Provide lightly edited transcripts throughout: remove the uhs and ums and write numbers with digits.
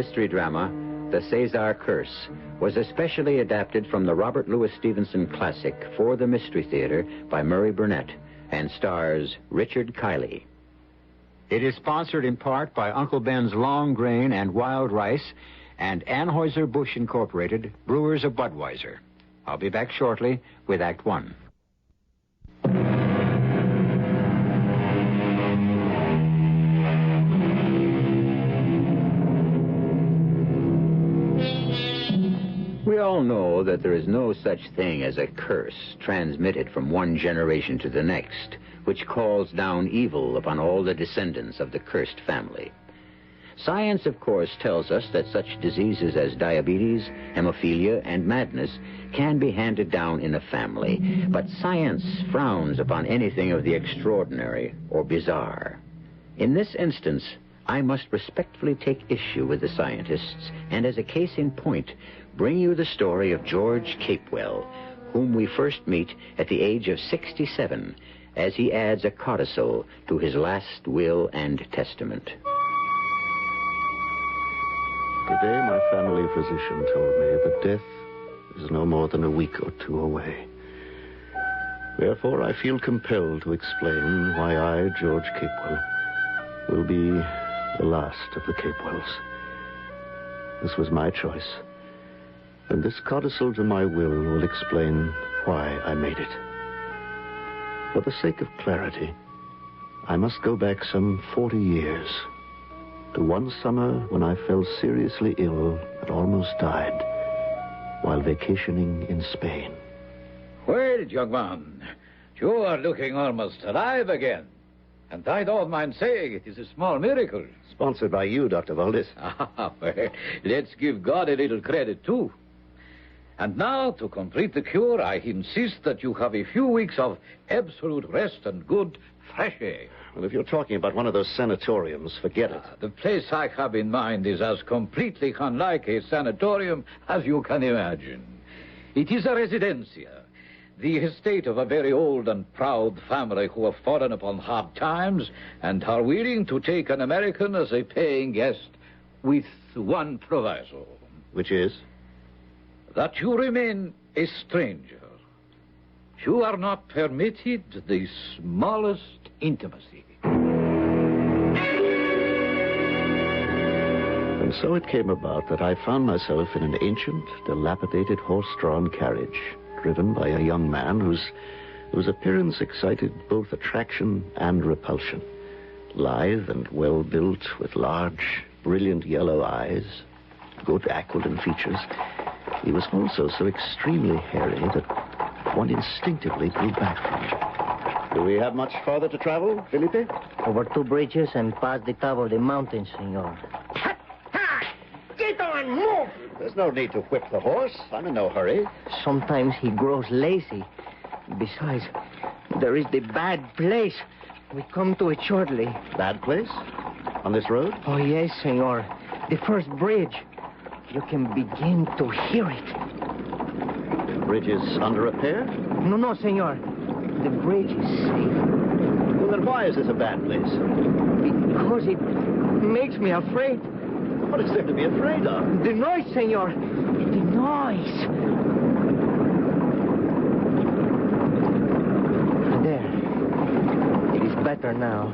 mystery drama, The Cezar Curse, was especially adapted from the Robert Louis Stevenson classic For the Mystery Theater by Murray Burnett and stars Richard Kiley. It is sponsored in part by Uncle Ben's Long Grain and Wild Rice and Anheuser-Busch Incorporated, Brewers of Budweiser. I'll be back shortly with Act One. We all know that there is no such thing as a curse transmitted from one generation to the next, which calls down evil upon all the descendants of the cursed family. Science, of course, tells us that such diseases as diabetes, hemophilia, and madness can be handed down in a family, but science frowns upon anything of the extraordinary or bizarre. In this instance, I must respectfully take issue with the scientists, and as a case in point, bring you the story of George Capewell, whom we first meet at the age of 67, as he adds a codicil to his last will and testament. Today, my family physician told me that death is no more than a week or two away. Therefore, I feel compelled to explain why I, George Capewell, will be the last of the Capewells. This was my choice, and this codicil to my will explain why I made it. For the sake of clarity, I must go back some 40 years, to one summer when I fell seriously ill and almost died while vacationing in Spain. Well, young man, you are looking almost alive again. And I don't mind saying it is a small miracle. Sponsored by you, Dr. Valdez. Well, let's give God a little credit, too. And now, to complete the cure, I insist that you have a few weeks of absolute rest and good, fresh air. Well, if you're talking about one of those sanatoriums, forget it. The place I have in mind is as completely unlike a sanatorium as you can imagine. It is a residencia, the estate of a very old and proud family who have fallen upon hard times and are willing to take an American as a paying guest with one proviso. Which is? That you remain a stranger. You are not permitted the smallest intimacy. And so it came about that I found myself in an ancient, dilapidated horse-drawn carriage, driven by a young man whose appearance excited both attraction and repulsion. Lithe and well-built, with large, brilliant yellow eyes, good aquiline features, he was also so extremely hairy that one instinctively drew back from him. Do we have much farther to travel, Felipe? Over 2 bridges and past the top of the mountain, senor. Get on, move! There's no need to whip the horse. I'm in no hurry. Sometimes he grows lazy. Besides, there is the bad place. We come to it shortly. Bad place? On this road? Oh, yes, senor. The first bridge. You can begin to hear it. The bridge is under repair? No, senor. The bridge is safe. Well, then why is this a bad place? Because it makes me afraid. What is there to be afraid of? The noise, senor. The noise. There. It is better now.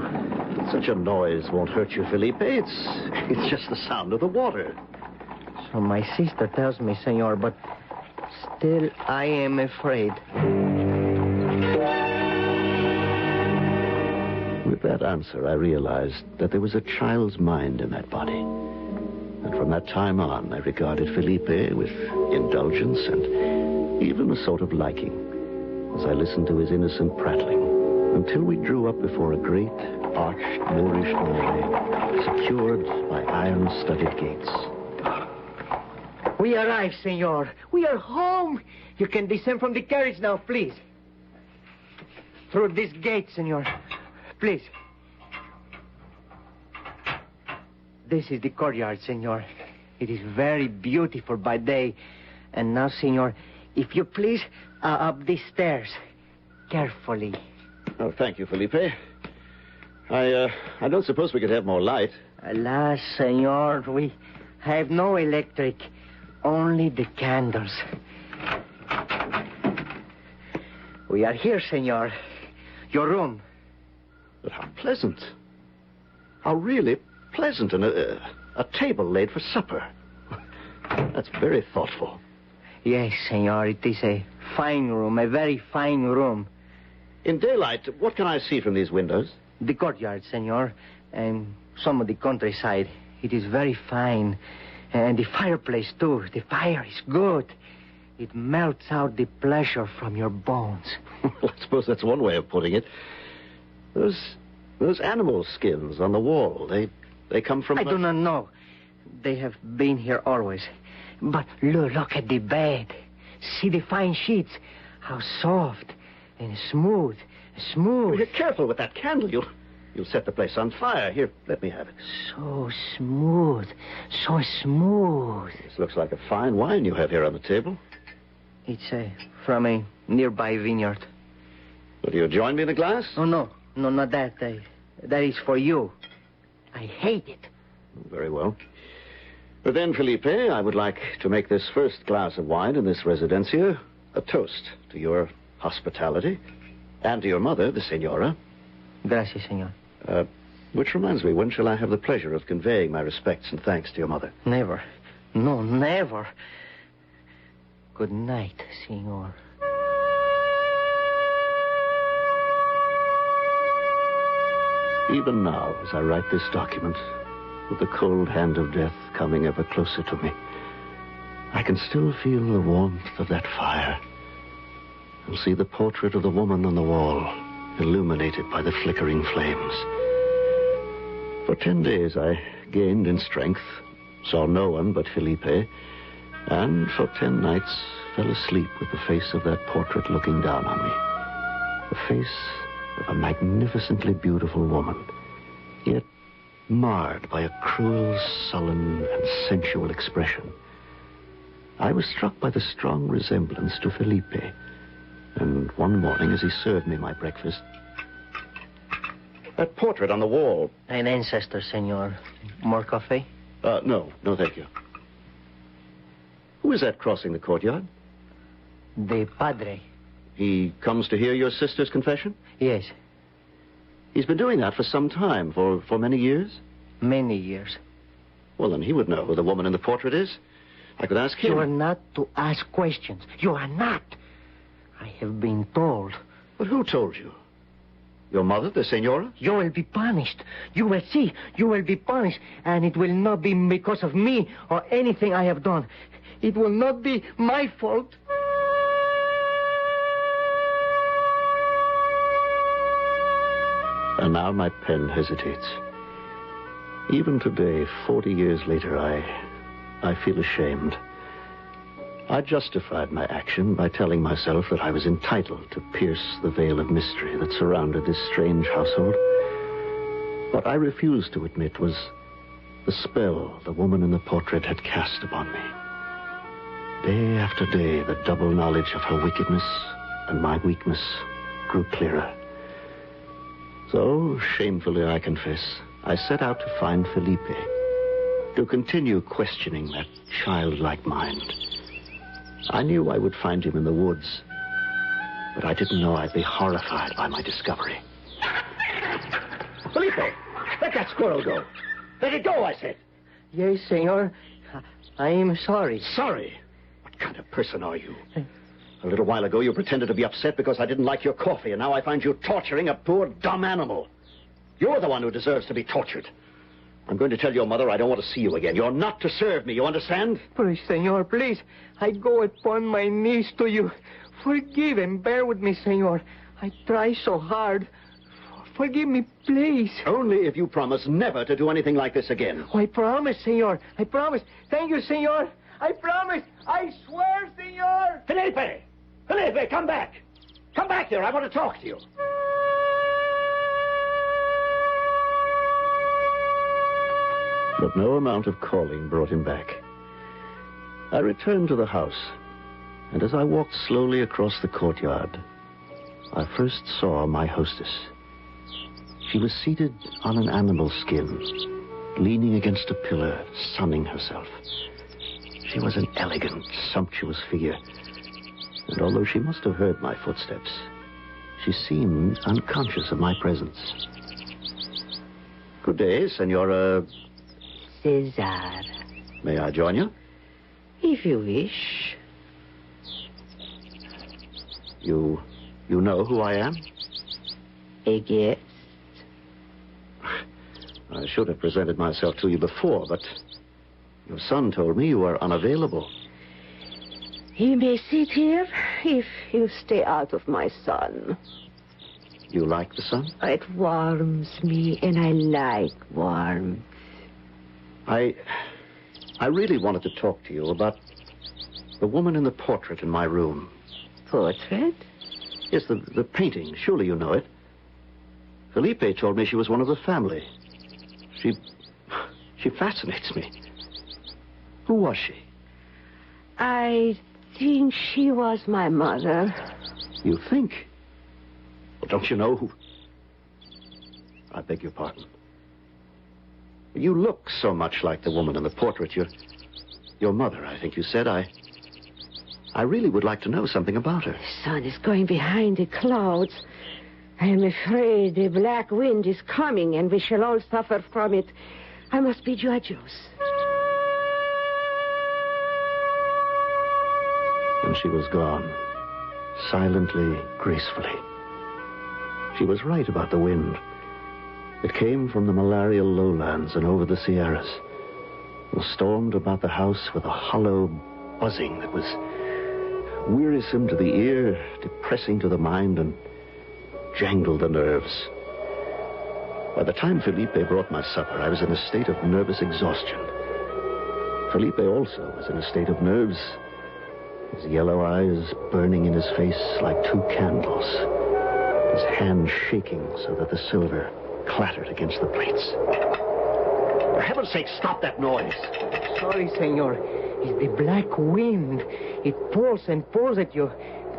Such a noise won't hurt you, Felipe. It's just the sound of the water. So my sister tells me, senor, but still I am afraid. With that answer, I realized that there was a child's mind in that body. And from that time on, I regarded Felipe with indulgence and even a sort of liking as I listened to his innocent prattling until we drew up before a great, arched Moorish doorway secured by iron-studded gates. We arrived, senor. We are home. You can descend from the carriage now, please. Through this gate, senor. Please. This is the courtyard, senor. It is very beautiful by day. And now, senor, if you please, up these stairs. Carefully. Oh, thank you, Felipe. I don't suppose we could have more light. Alas, senor, I have no electric. Only the candles. We are here, senor. Your room. But how pleasant. How really pleasant. And a table laid for supper. That's very thoughtful. Yes, senor. It is a fine room. A very fine room. In daylight, what can I see from these windows? The courtyard, senor. And some of the countryside. It is very fine. And the fireplace, too. The fire is good. It melts out the pleasure from your bones. Well, I suppose that's one way of putting it. Those animal skins on the wall, they come from... I do not know. They have been here always. But look at the bed. See the fine sheets. How soft and smooth. Well, you're careful with that candle. You'll set the place on fire. Here, let me have it. So smooth. So smooth. This looks like a fine wine you have here on the table. It's from a nearby vineyard. Will you join me in a glass? Oh, no. No, not that. That is for you. I hate it. Very well. But then, Felipe, I would like to make this first glass of wine in this Residencia a toast to your hospitality and to your mother, the senora. Gracias, senor. Which reminds me, when shall I have the pleasure of conveying my respects and thanks to your mother? Never. No, never. Good night, senor. Even now, as I write this document, with the cold hand of death coming ever closer to me, I can still feel the warmth of that fire and see the portrait of the woman on the wall, illuminated by the flickering flames. For 10 days I gained in strength, saw no one but Felipe, and for 10 nights fell asleep with the face of that portrait looking down on me. The face of a magnificently beautiful woman, yet marred by a cruel, sullen, and sensual expression. I was struck by the strong resemblance to Felipe, and one morning as he served me my breakfast... That portrait on the wall... An ancestor, senor. More coffee? No, thank you. Who is that crossing the courtyard? The padre. He comes to hear your sister's confession? Yes. He's been doing that for some time, for many years? Many years. Well, then he would know who the woman in the portrait is. I could ask him. You are not to ask questions. You are not. I have been told. But who told you? Your mother, the senora? You will be punished. You will see. You will be punished. And it will not be because of me or anything I have done. It will not be my fault. And now my pen hesitates. Even today, 40 years later, I feel ashamed. I justified my action by telling myself that I was entitled to pierce the veil of mystery that surrounded this strange household. What I refused to admit was the spell the woman in the portrait had cast upon me. Day after day, the double knowledge of her wickedness and my weakness grew clearer. So, shamefully I confess, I set out to find Felipe, to continue questioning that childlike mind. I knew I would find him in the woods, but I didn't know I'd be horrified by my discovery. Felipe, let that squirrel go. Let it go, I said. Yes, senor. I am sorry. Sorry? What kind of person are you? A little while ago, you pretended to be upset because I didn't like your coffee, and now I find you torturing a poor, dumb animal. You're the one who deserves to be tortured. I'm going to tell your mother I don't want to see you again. You're not to serve me, you understand? Please, senor, please. I go upon my knees to you. Forgive and bear with me, senor. I try so hard. Forgive me, please. Only if you promise never to do anything like this again. Oh, I promise, senor. I promise. Thank you, senor. I promise. I swear, senor. Felipe! Felipe, come back. Come back here. I want to talk to you. But no amount of calling brought him back. I returned to the house, and as I walked slowly across the courtyard, I first saw my hostess. She was seated on an animal skin, leaning against a pillar, sunning herself. She was an elegant, sumptuous figure, and although she must have heard my footsteps, she seemed unconscious of my presence. Good day, Senora... Cesar. May I join you? If you wish. You know who I am? A guest. I should have presented myself to you before, but your son told me you are unavailable. He may sit here if you stay out of my sun. You like the sun? It warms me, and I like warmth. I really wanted to talk to you about the woman in the portrait in my room. Portrait? Yes, the painting. Surely you know it. Felipe told me she was one of the family. She fascinates me. Who was she? I think she was my mother. You think? Well, don't you know who... I beg your pardon. You look so much like the woman in the portrait. Your mother, I think you said. I really would like to know something about her. The sun is going behind the clouds. I am afraid the black wind is coming, and we shall all suffer from it. I must bid you adios. And she was gone, silently, gracefully. She was right about the wind. It came from the malarial lowlands and over the Sierras, and stormed about the house with a hollow buzzing that was wearisome to the ear, depressing to the mind, and jangled the nerves. By the time Felipe brought my supper, I was in a state of nervous exhaustion. Felipe also was in a state of nerves, his yellow eyes burning in his face like two candles, his hand shaking so that the silver clattered against the plates. For heaven's sake, stop that noise. Sorry, senor. It's the black wind. It pulls and pulls at you,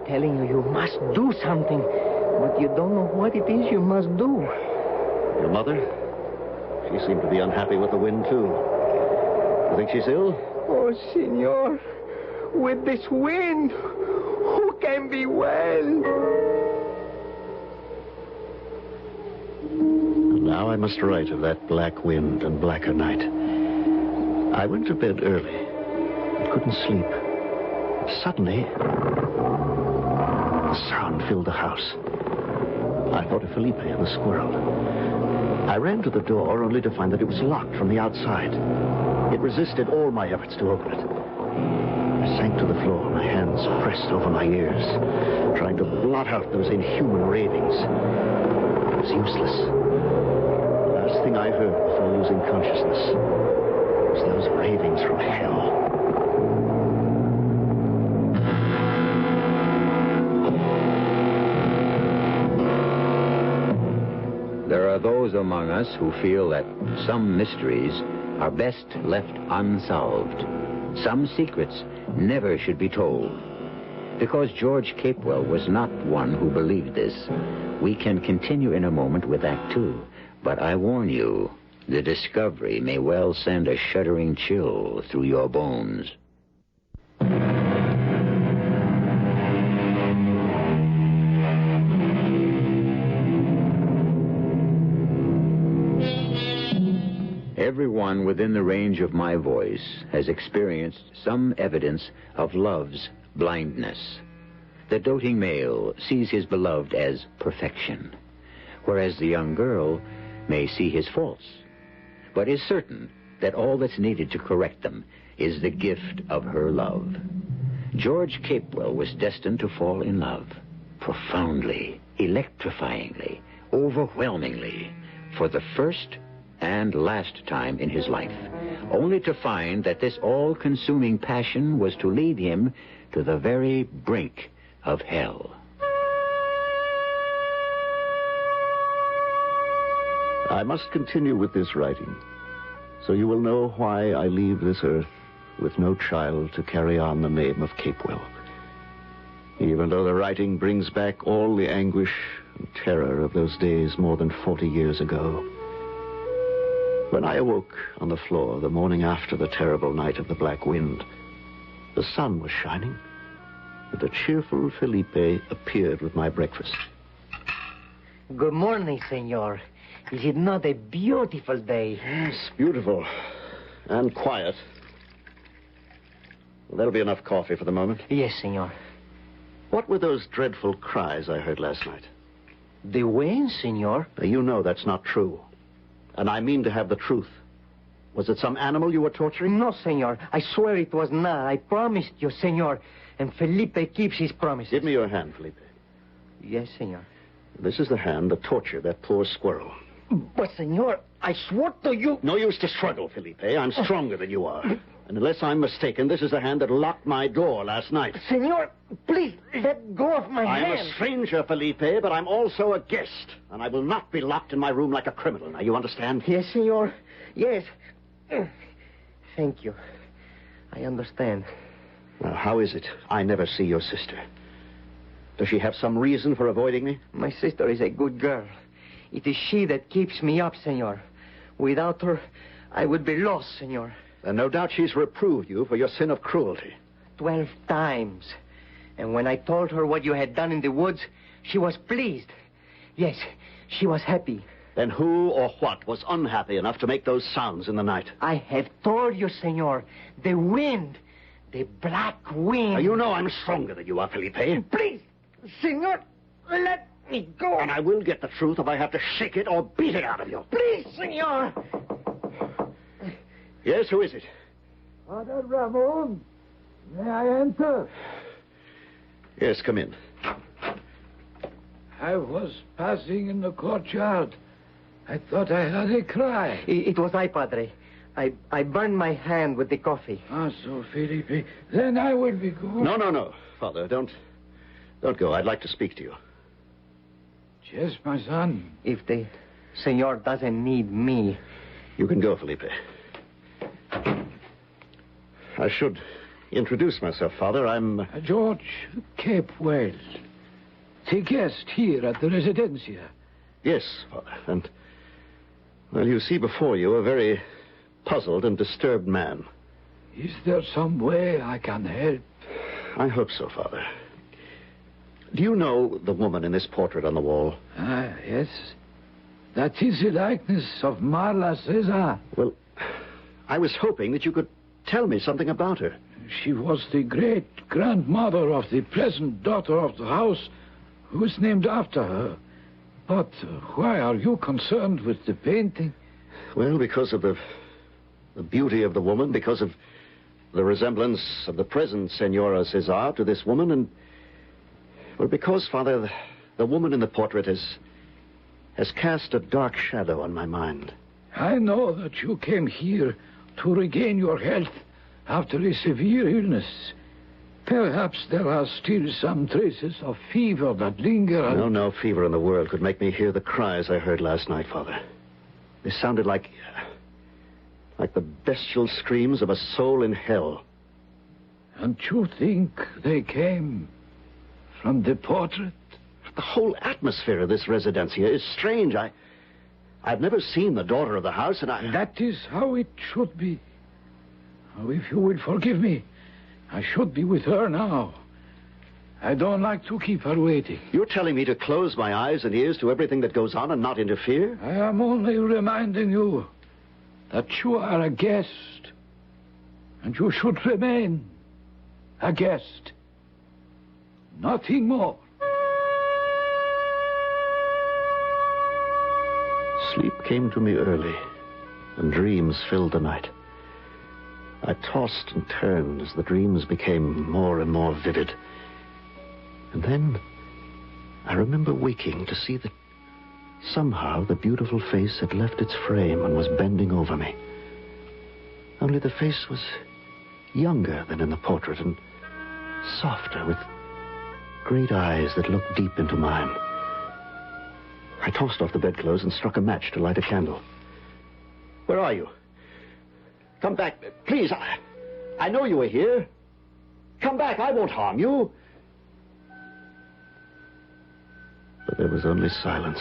telling you must do something. But you don't know what it is you must do. Your mother? She seemed to be unhappy with the wind, too. You think she's ill? Oh, senor. With this wind, who can be well? Now I must write of that black wind and blacker night. I went to bed early and couldn't sleep. Suddenly, a sound filled the house. I thought of Felipe and the squirrel. I ran to the door only to find that it was locked from the outside. It resisted all my efforts to open it. I sank to the floor, my hands pressed over my ears, trying to blot out those inhuman ravings. It was useless. The last thing I heard before losing consciousness was those ravings from hell. There are those among us who feel that some mysteries are best left unsolved. Some secrets never should be told. Because George Capewell was not one who believed this, we can continue in a moment with Act Two. But I warn you, the discovery may well send a shuddering chill through your bones. Everyone within the range of my voice has experienced some evidence of love's blindness. The doting male sees his beloved as perfection, whereas the young girl may see his faults, but is certain that all that's needed to correct them is the gift of her love. George Capewell was destined to fall in love, profoundly, electrifyingly, overwhelmingly, for the first and last time in his life, only to find that this all-consuming passion was to lead him to the very brink of hell. I must continue with this writing, so you will know why I leave this earth with no child to carry on the name of Capewell. Even though the writing brings back all the anguish and terror of those days more than 40 years ago. When I awoke on the floor the morning after the terrible night of the black wind, the sun was shining, and a cheerful Felipe appeared with my breakfast. Good morning, senor. Is it not a beautiful day? Yes, beautiful. And quiet. Well, that'll be enough coffee for the moment. Yes, senor. What were those dreadful cries I heard last night? The wind, senor? Now, you know that's not true. And I mean to have the truth. Was it some animal you were torturing? No, senor. I swear it was not. I promised you, senor. And Felipe keeps his promises. Give me your hand, Felipe. Yes, senor. This is the hand that tortured that poor squirrel. But, senor, I swore to you... No use to struggle, Felipe. I'm stronger than you are. And unless I'm mistaken, this is the hand that locked my door last night. Senor, please, let go of my hand. I'm a stranger, Felipe, but I'm also a guest. And I will not be locked in my room like a criminal. Now, you understand? Yes, senor. Yes. Thank you. I understand. Now, how is it I never see your sister? Does she have some reason for avoiding me? My sister is a good girl. It is she that keeps me up, senor. Without her, I would be lost, senor. And no doubt she's reproved you for your sin of cruelty. 12 times. And when I told her what you had done in the woods, she was pleased. Yes, she was happy. Then who or what was unhappy enough to make those sounds in the night? I have told you, senor. The wind. The black wind. Now, you know I'm stronger than you are, Felipe. Please, senor, let me go. And I will get the truth if I have to shake it or beat it out of you. Please, senor. Yes, who is it? Father Ramon, may I enter? Yes, come in. I was passing in the courtyard. I thought I heard a cry. It was I, Padre. I burned my hand with the coffee. Ah, so, Felipe. Then I will be going. No, Father, don't go. I'd like to speak to you. Yes, my son. If the senor doesn't need me... You can go, Felipe. I should introduce myself, Father. I'm... George Capewell. The guest here at the Residencia. Yes, Father. And, well, you see before you a very puzzled and disturbed man. Is there some way I can help? I hope so, Father. Do you know the woman in this portrait on the wall? Ah, yes. That is the likeness of Marla, Cesar. Well, I was hoping that you could tell me something about her. She was the great-grandmother of the present daughter of the house, who is named after her. But why are you concerned with the painting? Well, because of the beauty of the woman, because of the resemblance of the present Senora Cesar to this woman, and... Well, because, Father, the woman in the portrait has cast a dark shadow on my mind. I know that you came here to regain your health after a severe illness. Perhaps there are still some traces of fever that linger. No fever in the world could make me hear the cries I heard last night, Father. They sounded like the bestial screams of a soul in hell. And you think they came from the portrait? The whole atmosphere of this Residencia is strange. I've never seen the daughter of the house, and That is how it should be. Oh, if you will forgive me, I should be with her now. I don't like to keep her waiting. You're telling me to close my eyes and ears to everything that goes on and not interfere? I am only reminding you that you are a guest, and you should remain a guest. Nothing more. Sleep came to me early, and dreams filled the night. I tossed and turned as the dreams became more and more vivid. And then I remember waking to see that somehow the beautiful face had left its frame and was bending over me. Only the face was younger than in the portrait and softer, with great eyes that looked deep into mine. I tossed off the bedclothes and struck a match to light a candle. Where are you? Come back, please. I know you are here. Come back, I won't harm you. But there was only silence,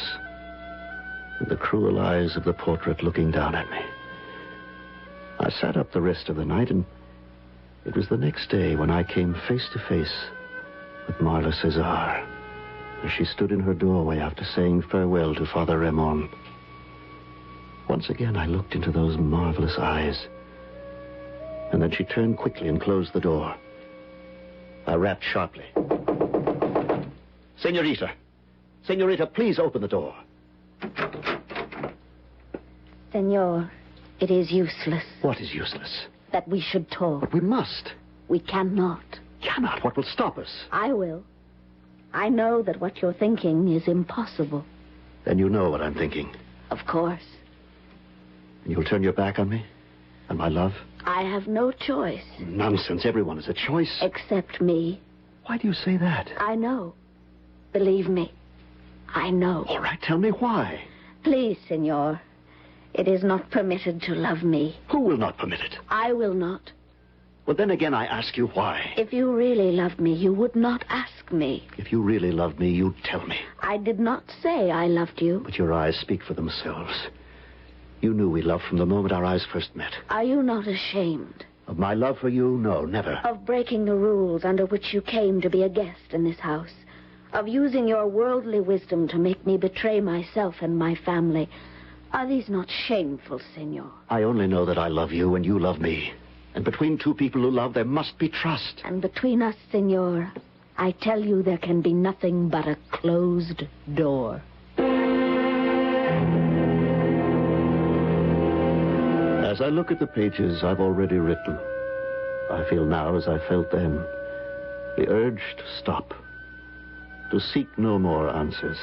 and the cruel eyes of the portrait looking down at me. I sat up the rest of the night, and it was the next day when I came face to face with Marla Cezar, as she stood in her doorway after saying farewell to Father Ramon. Once again, I looked into those marvelous eyes, and then she turned quickly and closed the door. I rapped sharply. Senorita! Senorita, please open the door. Senor, it is useless. What is useless? That we should talk. But we must. We cannot. Cannot? What will stop us? I will. I know that what you're thinking is impossible. Then you know what I'm thinking. Of course. And you'll turn your back on me? And my love? I have no choice. Nonsense. Everyone has a choice. Except me. Why do you say that? I know. Believe me. I know. All right, tell me why. Please, senor. It is not permitted to love me. Who will not permit it? I will not. Well, then again, I ask you why. If you really loved me, you would not ask me. If you really loved me, you'd tell me. I did not say I loved you. But your eyes speak for themselves. You knew we loved from the moment our eyes first met. Are you not ashamed? Of my love for you? No, never. Of breaking the rules under which you came to be a guest in this house. Of using your worldly wisdom to make me betray myself and my family. Are these not shameful, senor? I only know that I love you and you love me. And between two people who love, there must be trust. And between us, senor, I tell you there can be nothing but a closed door. As I look at the pages I've already written, I feel now as I felt then, the urge to stop, to seek no more answers.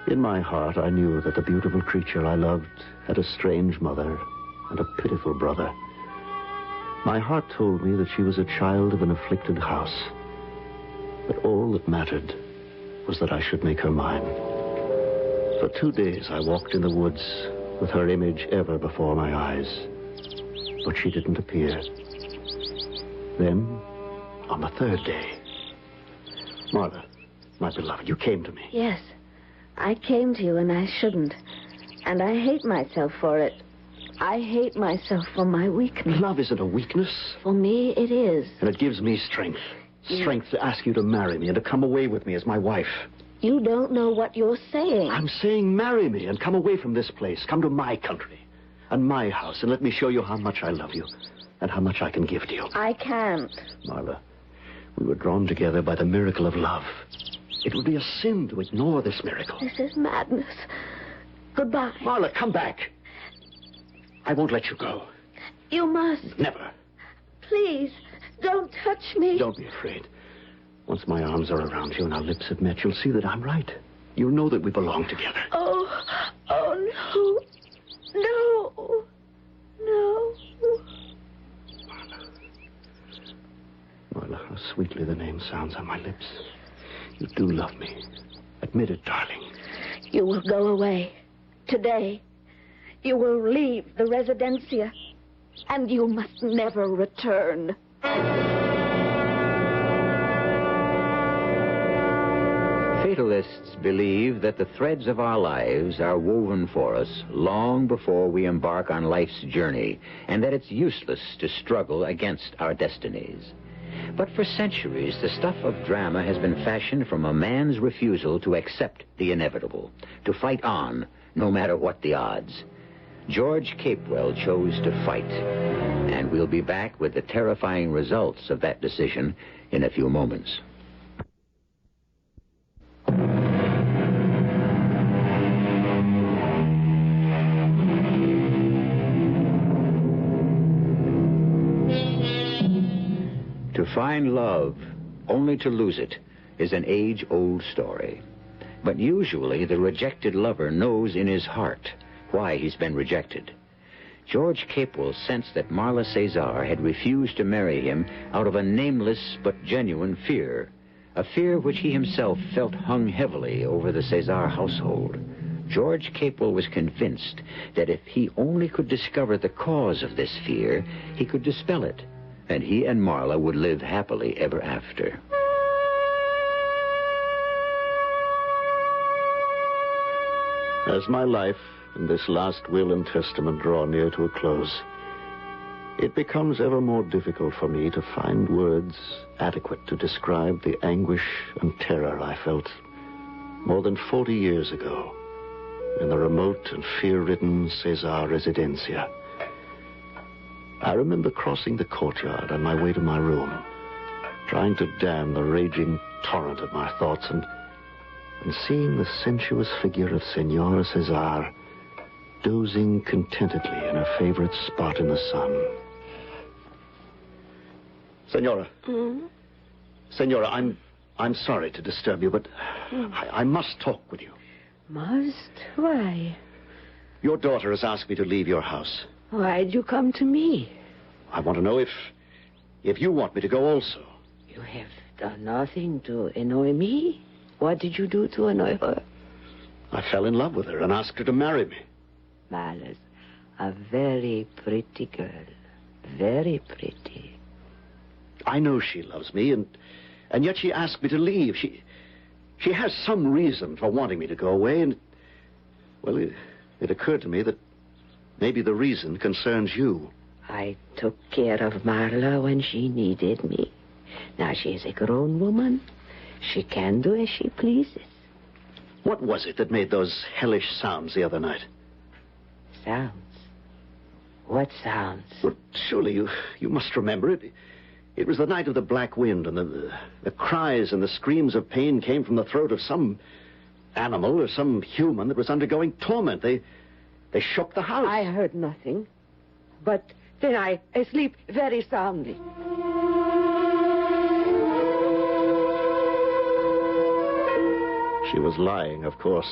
In my heart, I knew that the beautiful creature I loved had a strange mother and a pitiful brother. My heart told me that she was a child of an afflicted house. But all that mattered was that I should make her mine. For 2 days I walked in the woods with her image ever before my eyes. But she didn't appear. Then, on the 3rd day... Marla, my beloved, you came to me. Yes, I came to you and I shouldn't. And I hate myself for it. I hate myself for my weakness. Love isn't a weakness. For me, it is. And it gives me strength. Strength to ask you to marry me and to come away with me as my wife. You don't know what you're saying. I'm saying marry me and come away from this place. Come to my country and my house and let me show you how much I love you and how much I can give to you. I can't. Marla, we were drawn together by the miracle of love. It would be a sin to ignore this miracle. This is madness. Goodbye. Marla, come back. I won't let you go. You must. Never. Please, don't touch me. Don't be afraid. Once my arms are around you and our lips have met, you'll see that I'm right. You'll know that we belong together. Oh, no. No. Marla, how sweetly the name sounds on my lips. You do love me. Admit it, darling. You will go away. Today. You will leave the Residencia. And you must never return. Fatalists believe that the threads of our lives are woven for us long before we embark on life's journey, and that it's useless to struggle against our destinies. But for centuries, the stuff of drama has been fashioned from a man's refusal to accept the inevitable, to fight on, no matter what the odds. George Capewell chose to fight, and we'll be back with the terrifying results of that decision in a few moments. To find love, only to lose it, is an age-old story. But usually the rejected lover knows in his heart why he's been rejected. George Capewell sensed that Marla Cezar had refused to marry him out of a nameless but genuine fear, a fear which he himself felt hung heavily over the Cezar household. George Capewell was convinced that if he only could discover the cause of this fear, he could dispel it, and he and Marla would live happily ever after. As my life and this last will and testament draw near to a close, It becomes ever more difficult for me to find words adequate to describe the anguish and terror I felt more than 40 years ago in the remote and fear-ridden Cesar Residencia. I remember crossing the courtyard on my way to my room, trying to dam the raging torrent of my thoughts, and seeing the sensuous figure of Senor Cesar dozing contentedly in a favorite spot in the sun. Senora. Senora, I'm sorry to disturb you, but I must talk with you. Must? Why? Your daughter has asked me to leave your house. Why'd you come to me? I want to know if you want me to go also. You have done nothing to annoy me. What did you do to annoy her? I fell in love with her and asked her to marry me. Marla's a very pretty girl. Very pretty. I know she loves me, and yet she asked me to leave. She has some reason for wanting me to go away, and, well, it occurred to me that maybe the reason concerns you. I took care of Marla when she needed me. Now she's a grown woman. She can do as she pleases. What was it that made those hellish sounds the other night? Sounds? What sounds? Well, surely you must remember it. It was the night of the black wind, and the cries and the screams of pain came from the throat of some animal or some human that was undergoing torment. They shook the house. I heard nothing. But then I sleep very soundly. She was lying, of course.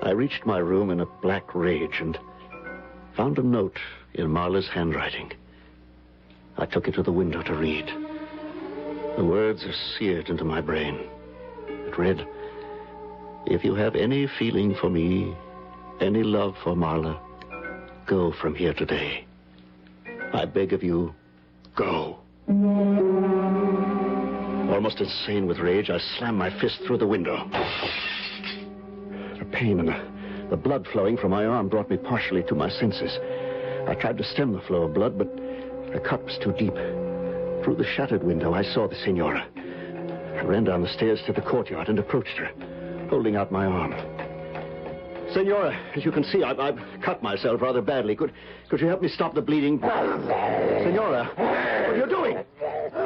I reached my room in a black rage and found a note in Marla's handwriting. I took it to the window to read. The words are seared into my brain. It read, "If you have any feeling for me, any love for Marla, go from here today. I beg of you, go." Almost insane with rage, I slammed my fist through the window. The pain and the blood flowing from my arm brought me partially to my senses. I tried to stem the flow of blood, but the cut was too deep. Through the shattered window, I saw the senora. I ran down the stairs to the courtyard and approached her, holding out my arm. "Senora, as you can see, I've cut myself rather badly. Could you help me stop the bleeding?" "Senora, what are you doing?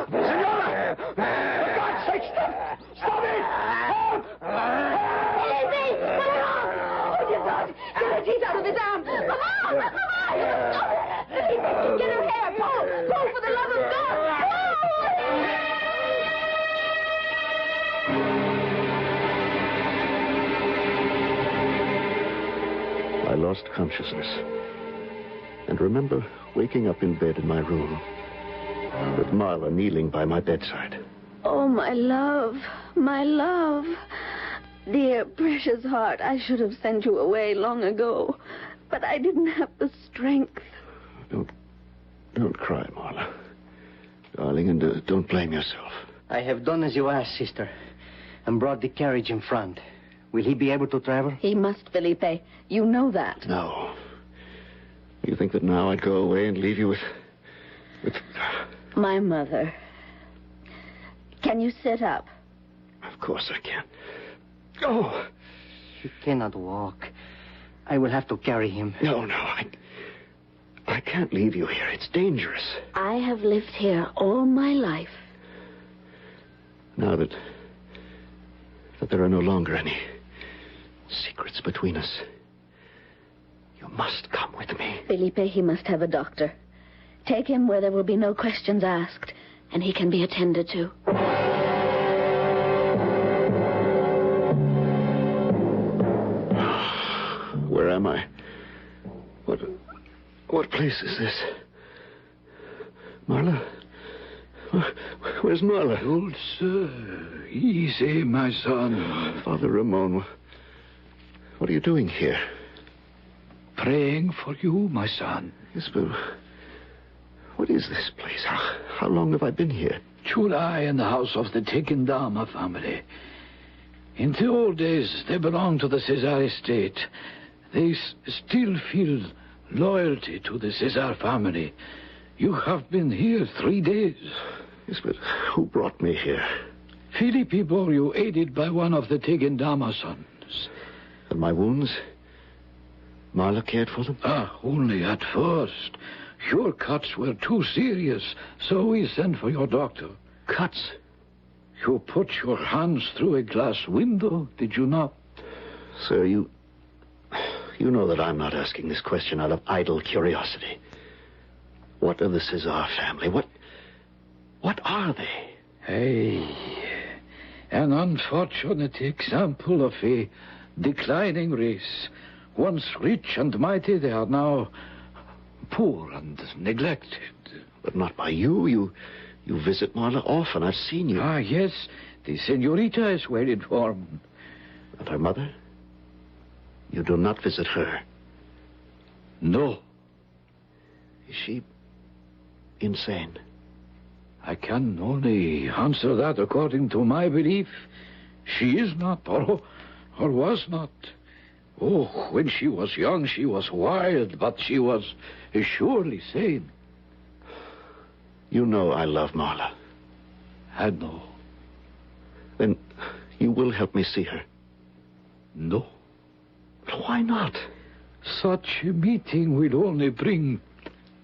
Senora! For God's sake, stop! Stop it! Help! Lizzie! Oh, dear God! Get her teeth out of his arm! Mama! Get her hair! Pull, for the love of God! I lost consciousness and remember waking up in bed in my room with Marla kneeling by my bedside. Oh, my love, my love. Dear, precious heart, I should have sent you away long ago, but I didn't have the strength. Don't cry, Marla. Darling, and don't blame yourself. I have done as you asked, sister, and brought the carriage in front. Will he be able to travel? He must, Felipe. You know that. No. You think that now I'd go away and leave you with... My mother. Can you sit up? Of course I can. Oh! He cannot walk. I will have to carry him. No, I can't leave you here. It's dangerous. I have lived here all my life. Now that there are no longer any secrets between us, you must come with me. Felipe, he must have a doctor. Take him where there will be no questions asked, and he can be attended to. Where am I? What place is this? Marla? Where's Marla? Old sir, easy, my son. Father Ramon, what are you doing here? Praying for you, my son. Yes, but what is this place? How long have I been here? July in the house of the Tequendama family. In the old days, they belonged to the Cesar estate. They still feel loyalty to the Cesar family. You have been here 3 days. Yes, but who brought me here? Philippi bore you, aided by one of the Tegendama sons. And my wounds? Marla cared for them? Only at first. Your cuts were too serious, so we sent for your doctor. Cuts? You put your hands through a glass window, did you not? Sir, you know that I'm not asking this question out of idle curiosity. What of the Cesar family? What are they? An unfortunate example of a declining race. Once rich and mighty, they are now poor and neglected. But not by you. You visit Marla often. I've seen you. Yes. The senorita is well informed. And her mother? You do not visit her? No. Is she insane? I can only answer that according to my belief. She is not, or was not. Oh, when she was young, she was wild, but she was surely sane. You know I love Marla. I know. Then you will help me see her? No. Why not? Such a meeting will only bring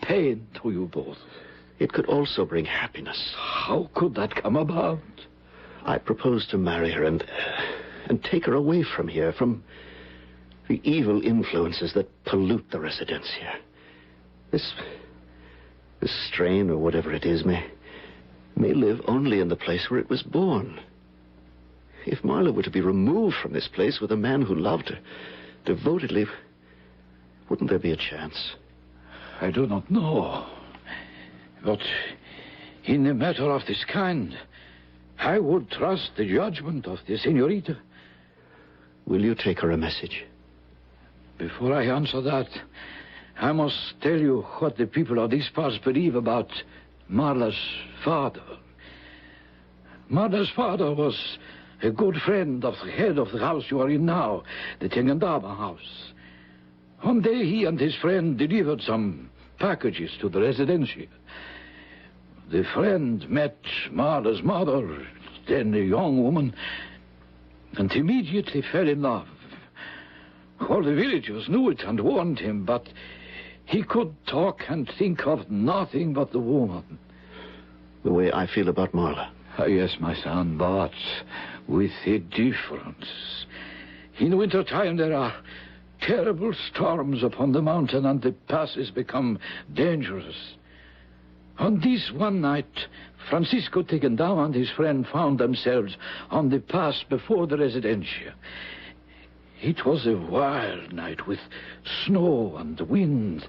pain to you both. It could also bring happiness. How could that come about? I propose to marry her and take her away from here, from the evil influences that pollute the Residencia. This strain, or whatever it is, may live only in the place where it was born. If Marla were to be removed from this place with a man who loved her devotedly, wouldn't there be a chance? I do not know. But in a matter of this kind, I would trust the judgment of the senorita. Will you take her a message? Before I answer that, I must tell you what the people of these parts believe about Marla's father. Marla's father was a good friend of the head of the house you are in now, the Tegendama house. One day he and his friend delivered some packages to the Residencia. The friend met Marla's mother, then a young woman, and immediately fell in love. All the villagers knew it and warned him, but he could talk and think of nothing but the woman. The way I feel about Marla. Yes, my son, but with a difference. In wintertime there are terrible storms upon the mountain, and the passes become dangerous. On this one night, Francisco Tegendama and his friend found themselves on the pass before the Residencia. It was a wild night with snow and wind.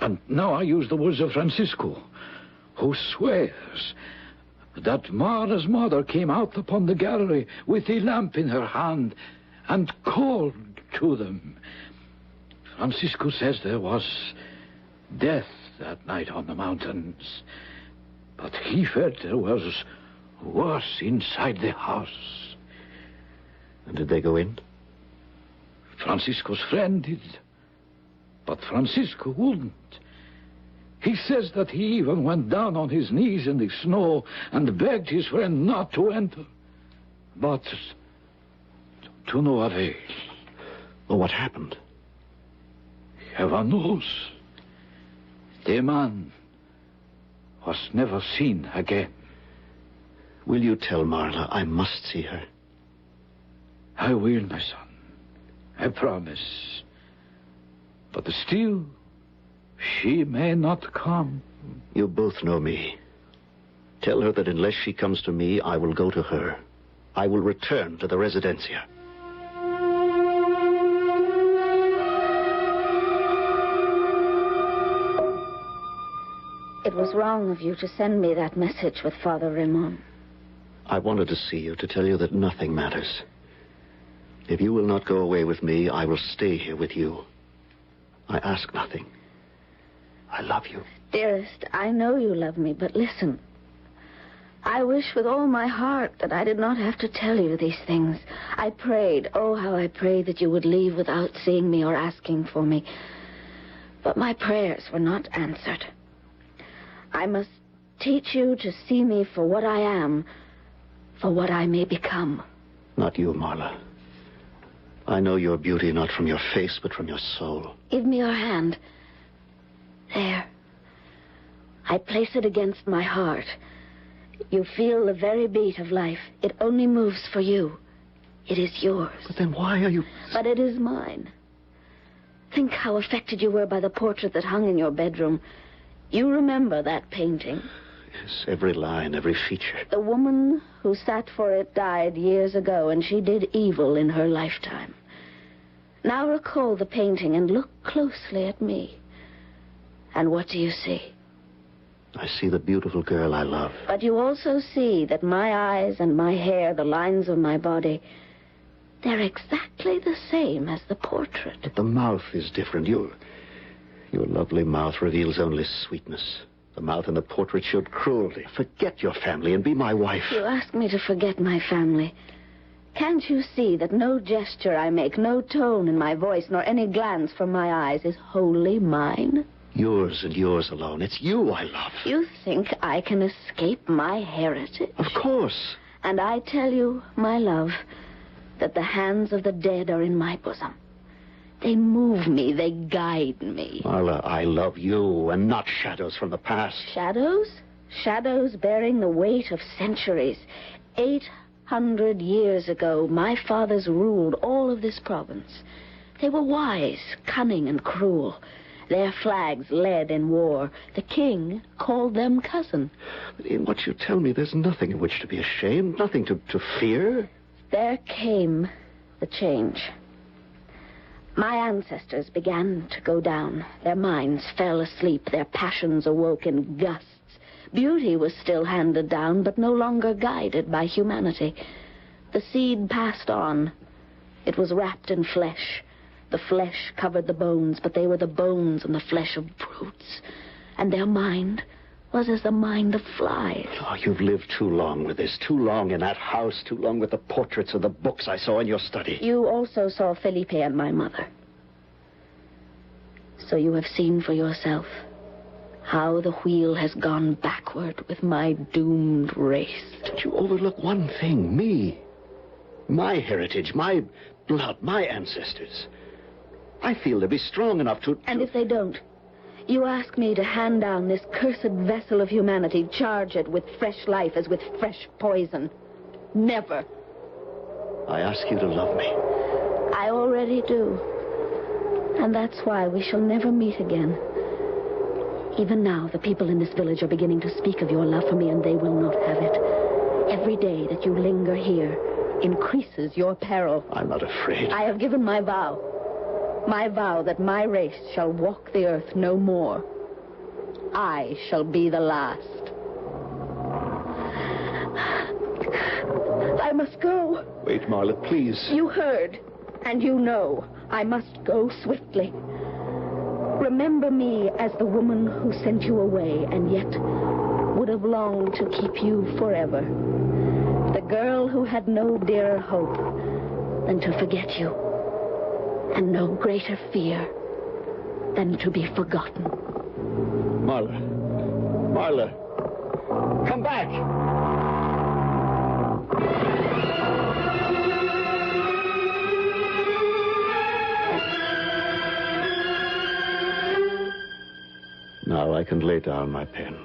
And now I use the words of Francisco, who swears that Marla's mother came out upon the gallery with a lamp in her hand and called to them. Francisco says there was death that night on the mountains, but he felt there was worse inside the house. And did they go in? Francisco's friend did, but Francisco wouldn't. He says that he even went down on his knees in the snow and begged his friend not to enter, but to no avail. Well, what happened? Heaven knows. The man was never seen again. Will you tell Marla I must see her? I will, my son. I promise. But still, she may not come. You both know me. Tell her that unless she comes to me, I will go to her. I will return to the Residencia. It was wrong of you to send me that message with Father Ramon. I wanted to see you, to tell you that nothing matters. If you will not go away with me, I will stay here with you. I ask nothing. I love you. Dearest, I know you love me, but listen. I wish with all my heart that I did not have to tell you these things. I prayed, oh, how I prayed that you would leave without seeing me or asking for me. But my prayers were not answered. I must teach you to see me for what I am, for what I may become. Not you, Marla. I know your beauty not from your face, but from your soul. Give me your hand. There. I place it against my heart. You feel the very beat of life. It only moves for you. It is yours. But then why are you... But it is mine. Think how affected you were by the portrait that hung in your bedroom. You remember that painting. Yes, every line, every feature. The woman who sat for it died years ago, and she did evil in her lifetime. Now recall the painting and look closely at me. And what do you see? I see the beautiful girl I love. But you also see that my eyes and my hair, the lines of my body, they're exactly the same as the portrait. But the mouth is different. Your lovely mouth reveals only sweetness. The mouth in the portrait showed cruelty. Forget your family and be my wife. You ask me to forget my family. Can't you see that no gesture I make, no tone in my voice, nor any glance from my eyes is wholly mine? Yours and yours alone. It's you I love. You think I can escape my heritage? Of course. And I tell you, my love, that the hands of the dead are in my bosom. They move me, they guide me. Marla, I love you and not shadows from the past. Shadows? Shadows bearing the weight of centuries. 800 years ago, my fathers ruled all of this province. They were wise, cunning, and cruel. Their flags led in war. The king called them cousin. In what you tell me, there's nothing in which to be ashamed, nothing to fear. There came the change. My ancestors began to go down. Their minds fell asleep. Their passions awoke in gusts. Beauty was still handed down, but no longer guided by humanity. The seed passed on. It was wrapped in flesh. The flesh covered the bones, but they were the bones and the flesh of brutes. And their mind was as the mind of flies. Oh, you've lived too long with this. Too long in that house. Too long with the portraits and the books I saw in your study. You also saw Felipe and my mother. So you have seen for yourself how the wheel has gone backward with my doomed race. Don't you overlook one thing, me. My heritage, my blood, my ancestors. I feel they'll be strong enough to... And if they don't, you ask me to hand down this cursed vessel of humanity, charge it with fresh life as with fresh poison. Never. I ask you to love me. I already do. And that's why we shall never meet again. Even now, the people in this village are beginning to speak of your love for me, and they will not have it. Every day that you linger here increases your peril. I'm not afraid. I have given my vow. My vow that my race shall walk the earth no more. I shall be the last. I must go. Wait, Marla, please. You heard, and you know. I must go swiftly. Remember me as the woman who sent you away and yet would have longed to keep you forever. The girl who had no dearer hope than to forget you. And no greater fear than to be forgotten. Marla. Marla. Come back. Now I can lay down my pen.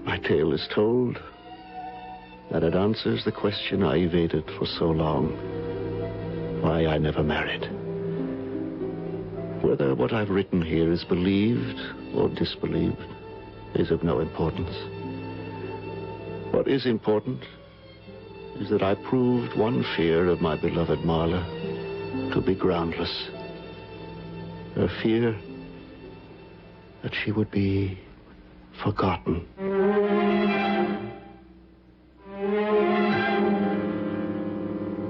My tale is told, and it answers the question I evaded for so long. Why I never married. Whether what I've written here is believed or disbelieved is of no importance. What is important is that I proved one fear of my beloved Marla to be groundless. Her fear that she would be forgotten.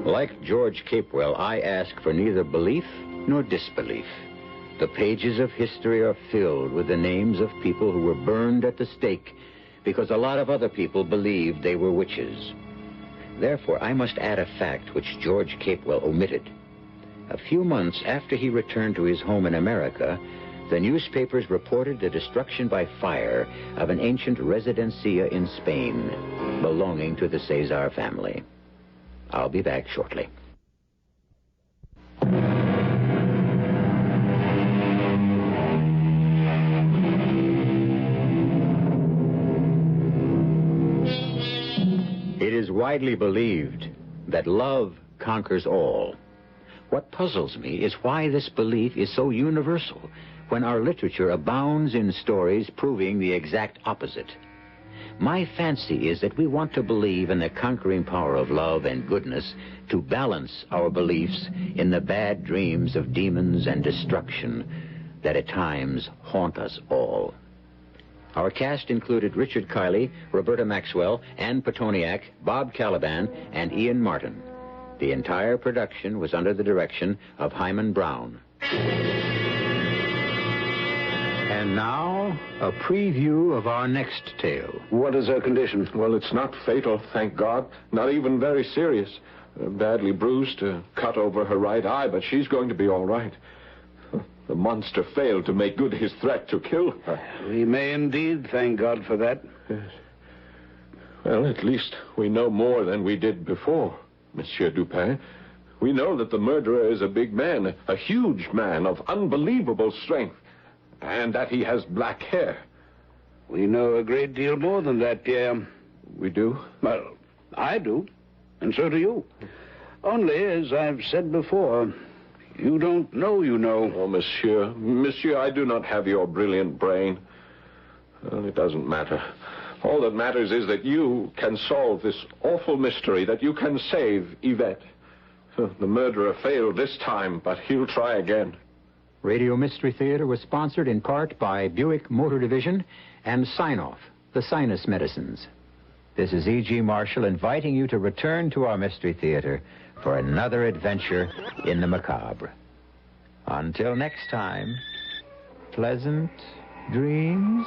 Like George Capewell, I ask for neither belief nor disbelief. The pages of history are filled with the names of people who were burned at the stake because a lot of other people believed they were witches. Therefore, I must add a fact which George Capewell omitted. A few months after he returned to his home in America, the newspapers reported the destruction by fire of an ancient Residencia in Spain belonging to the Cesar family. I'll be back shortly. It is widely believed that love conquers all. What puzzles me is why this belief is so universal when our literature abounds in stories proving the exact opposite. My fancy is that we want to believe in the conquering power of love and goodness to balance our beliefs in the bad dreams of demons and destruction that at times haunt us all. Our cast included Richard Kiley, Roberta Maxwell, Ann Petoniak, Bob Caliban, and Ian Martin. The entire production was under the direction of Hyman Brown. And now, a preview of our next tale. What is her condition? Well, it's not fatal, thank God. Not even very serious. Badly bruised, cut over her right eye, but she's going to be all right. The monster failed to make good his threat to kill her. We may indeed thank God for that. Yes. Well, at least we know more than we did before, Monsieur Dupin. We know that the murderer is a big man, a huge man of unbelievable strength, and that he has black hair. We know a great deal more than that, Pierre. We do? Well, I do, and so do you. Only, as I've said before, you don't know you know. Oh, Monsieur. Monsieur, I do not have your brilliant brain. Well, it doesn't matter. All that matters is that you can solve this awful mystery, that you can save Yvette. The murderer failed this time, but he'll try again. Radio Mystery Theater was sponsored in part by Buick Motor Division and Sign-Off, the sinus medicines. This is E.G. Marshall inviting you to return to our Mystery Theater for another adventure in the macabre. Until next time, pleasant dreams.